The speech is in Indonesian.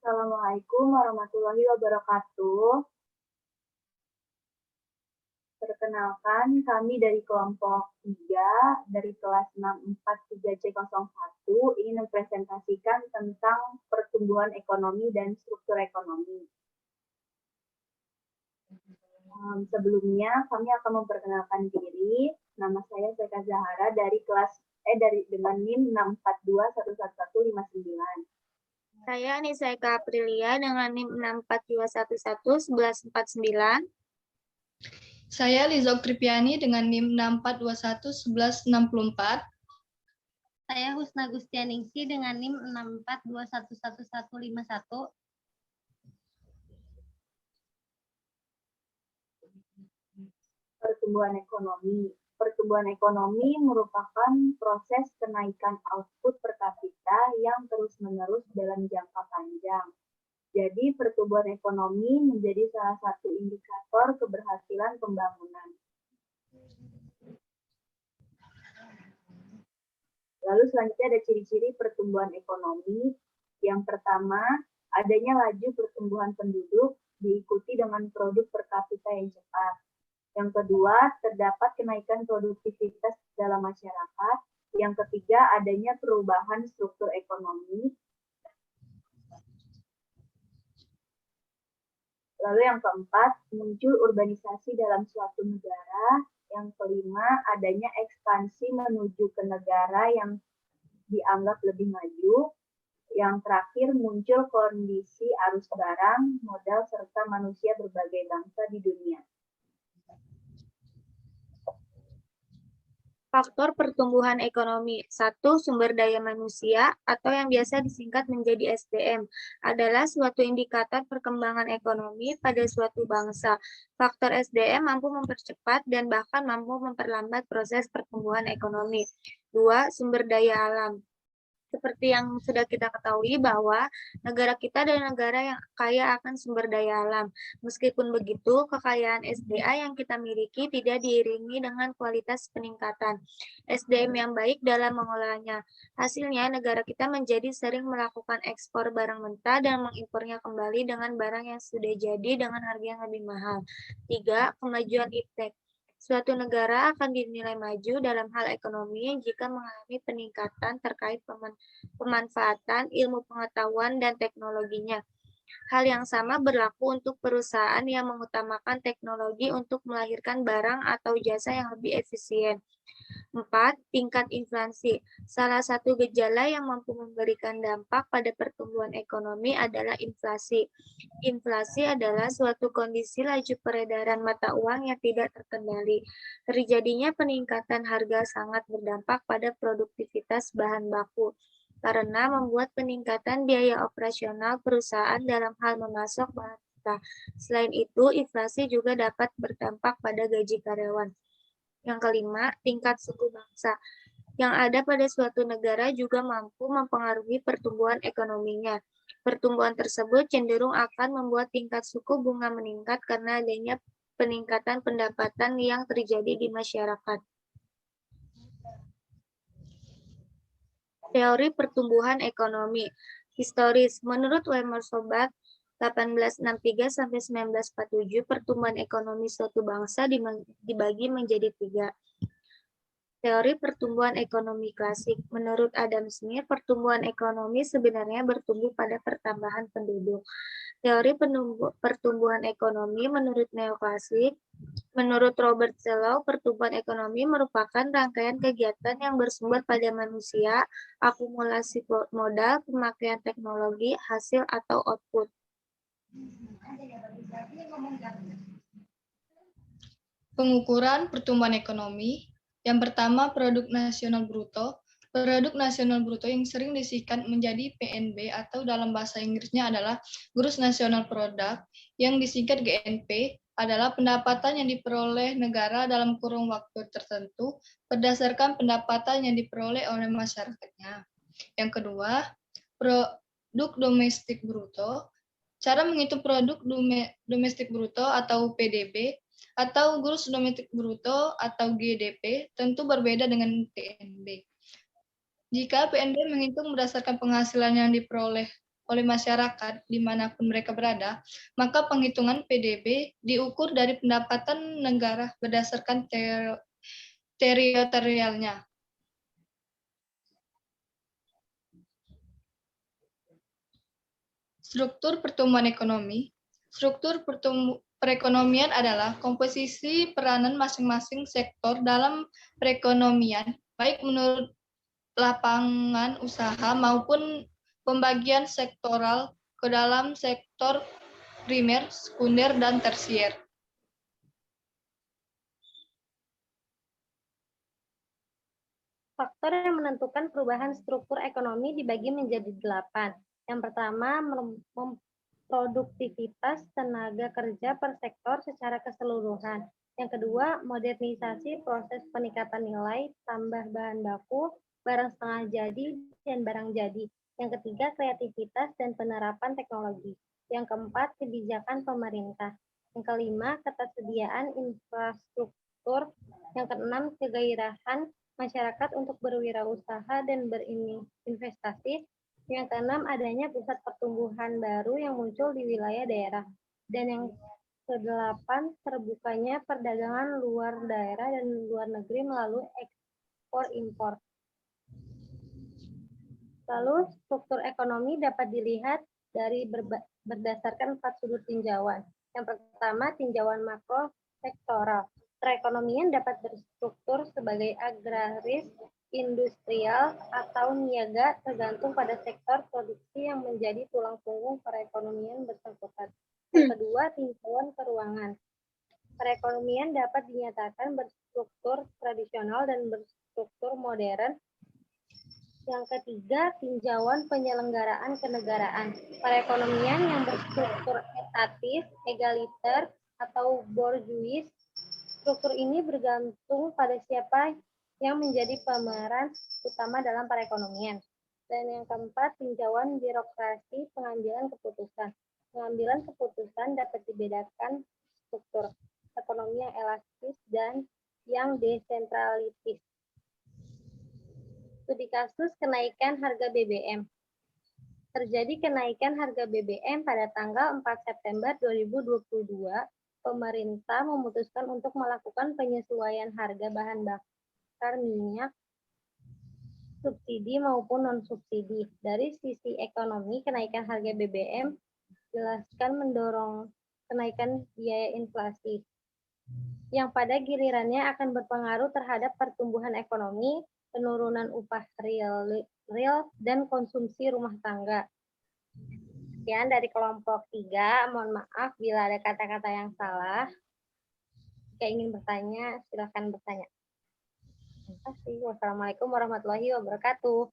Assalamualaikum warahmatullahi wabarakatuh. Perkenalkan, kami dari kelompok 3, dari kelas 643C01, ingin mempresentasikan tentang pertumbuhan ekonomi dan struktur ekonomi. Sebelumnya, kami akan memperkenalkan diri. Nama saya Seka Zahara dengan NIM 642111159. Saya Anissa Eka Aprilia dengan NIM 642111149. Saya Lizok Tripiani dengan NIM 64211164. Saya Husna Gustianingsi dengan NIM 64211151. Pertumbuhan ekonomi. Pertumbuhan ekonomi merupakan proses kenaikan output per kapita yang terus-menerus dalam jangka panjang. Jadi, pertumbuhan ekonomi menjadi salah satu indikator keberhasilan pembangunan. Lalu selanjutnya ada ciri-ciri pertumbuhan ekonomi. Yang pertama, adanya laju pertumbuhan penduduk diikuti dengan produk per kapita yang cepat. Yang kedua, terdapat kenaikan produktivitas dalam masyarakat. Yang ketiga, adanya perubahan struktur ekonomi. Lalu yang keempat, muncul urbanisasi dalam suatu negara. Yang kelima, adanya ekspansi menuju ke negara yang dianggap lebih maju. Yang terakhir, muncul kondisi arus barang, modal, serta manusia berbagai bangsa di dunia. Faktor pertumbuhan ekonomi. 1. Sumber daya manusia atau yang biasa disingkat menjadi SDM adalah suatu indikator perkembangan ekonomi pada suatu bangsa. Faktor SDM mampu mempercepat dan bahkan mampu memperlambat proses pertumbuhan ekonomi. 2. Sumber daya alam. Seperti yang sudah kita ketahui bahwa negara kita adalah negara yang kaya akan sumber daya alam. Meskipun begitu, kekayaan SDA yang kita miliki tidak diiringi dengan kualitas peningkatan SDM yang baik dalam mengolahnya. Hasilnya, negara kita menjadi sering melakukan ekspor barang mentah dan mengimpornya kembali dengan barang yang sudah jadi dengan harga yang lebih mahal. 3. Kemajuan iptek. Suatu negara akan dinilai maju dalam hal ekonomi jika mengalami peningkatan terkait pemanfaatan ilmu pengetahuan dan teknologinya. Hal yang sama berlaku untuk perusahaan yang mengutamakan teknologi untuk melahirkan barang atau jasa yang lebih efisien. 4. Tingkat inflasi. Salah satu gejala yang mampu memberikan dampak pada pertumbuhan ekonomi adalah inflasi. Inflasi adalah suatu kondisi laju peredaran mata uang yang tidak terkendali. Terjadinya peningkatan harga sangat berdampak pada produktivitas bahan baku, karena membuat peningkatan biaya operasional perusahaan dalam hal memasok bahan mentah. Selain itu, inflasi juga dapat berdampak pada gaji karyawan. Yang kelima, tingkat suku bangsa yang ada pada suatu negara juga mampu mempengaruhi pertumbuhan ekonominya. Pertumbuhan tersebut cenderung akan membuat tingkat suku bunga meningkat karena adanya peningkatan pendapatan yang terjadi di masyarakat. Teori pertumbuhan ekonomi historis. Menurut Wemer Sobat 1863-1947, pertumbuhan ekonomi suatu bangsa dibagi menjadi 3. Teori pertumbuhan ekonomi klasik. Menurut Adam Smith, pertumbuhan ekonomi sebenarnya bertumbuh pada pertambahan penduduk. Teori pertumbuhan ekonomi menurut neoklasik. Menurut Robert Solow, pertumbuhan ekonomi merupakan rangkaian kegiatan yang bersumber pada manusia, akumulasi modal, pemakaian teknologi, hasil atau output. Pengukuran pertumbuhan ekonomi. Yang pertama, produk nasional bruto. Produk nasional bruto yang sering disingkat menjadi PNB atau dalam bahasa Inggrisnya adalah Gross National Product, yang disingkat GNP, adalah pendapatan yang diperoleh negara dalam kurun waktu tertentu berdasarkan pendapatan yang diperoleh oleh masyarakatnya. Yang kedua, produk domestik bruto. Cara menghitung produk domestik bruto atau PDB atau gross domestic bruto atau GDP tentu berbeda dengan PNB. Jika PNB menghitung berdasarkan penghasilan yang diperoleh oleh masyarakat dimanapun mereka berada, maka penghitungan PDB diukur dari pendapatan negara berdasarkan teritorialnya. Struktur pertumbuhan ekonomi. Struktur perekonomian adalah komposisi peranan masing-masing sektor dalam perekonomian, baik menurut lapangan usaha maupun pembagian sektoral ke dalam sektor primer, sekunder, dan tersier. Faktor yang menentukan perubahan struktur ekonomi dibagi menjadi 8. Yang pertama, produktivitas tenaga kerja per sektor secara keseluruhan. Yang kedua, modernisasi proses peningkatan nilai, tambah bahan baku, barang setengah jadi, dan barang jadi. Yang ketiga, kreativitas dan penerapan teknologi. Yang keempat, kebijakan pemerintah. Yang kelima, ketersediaan infrastruktur. Yang keenam, kegairahan masyarakat untuk berwirausaha dan berinvestasi. Yang keenam, adanya pusat pertumbuhan baru yang muncul di wilayah daerah. Dan yang kedelapan, terbukanya perdagangan luar daerah dan luar negeri melalui ekspor-impor. Lalu, struktur ekonomi dapat dilihat dari berdasarkan 4 sudut tinjauan. Yang pertama, tinjauan makro sektoral. Perekonomian dapat berstruktur sebagai agraris, industrial, atau niaga tergantung pada sektor produksi yang menjadi tulang punggung perekonomian bersangkutan. Yang kedua, tinjauan keuangan. Perekonomian dapat dinyatakan berstruktur tradisional dan berstruktur modern. Yang ketiga, tinjauan penyelenggaraan kenegaraan. Perekonomian yang berstruktur etatis, egaliter, atau bourgeois. Struktur ini bergantung pada siapa yang menjadi pemeran utama dalam perekonomian. Dan yang keempat, tinjauan birokrasi pengambilan keputusan. Pengambilan keputusan dapat dibedakan struktur ekonomi yang elastis dan yang desentralitis. Studi kasus kenaikan harga BBM. Terjadi kenaikan harga BBM pada tanggal 4 September 2022. Pemerintah memutuskan untuk melakukan penyesuaian harga bahan bakar minyak, subsidi maupun non-subsidi. Dari sisi ekonomi, kenaikan harga BBM jelaskan mendorong kenaikan biaya inflasi, yang pada gilirannya akan berpengaruh terhadap pertumbuhan ekonomi, penurunan upah real, dan konsumsi rumah tangga. Sekian dari kelompok 3. Mohon maaf bila ada kata-kata yang salah. Jika ingin bertanya, silakan bertanya. Terima kasih. Wassalamualaikum warahmatullahi wabarakatuh.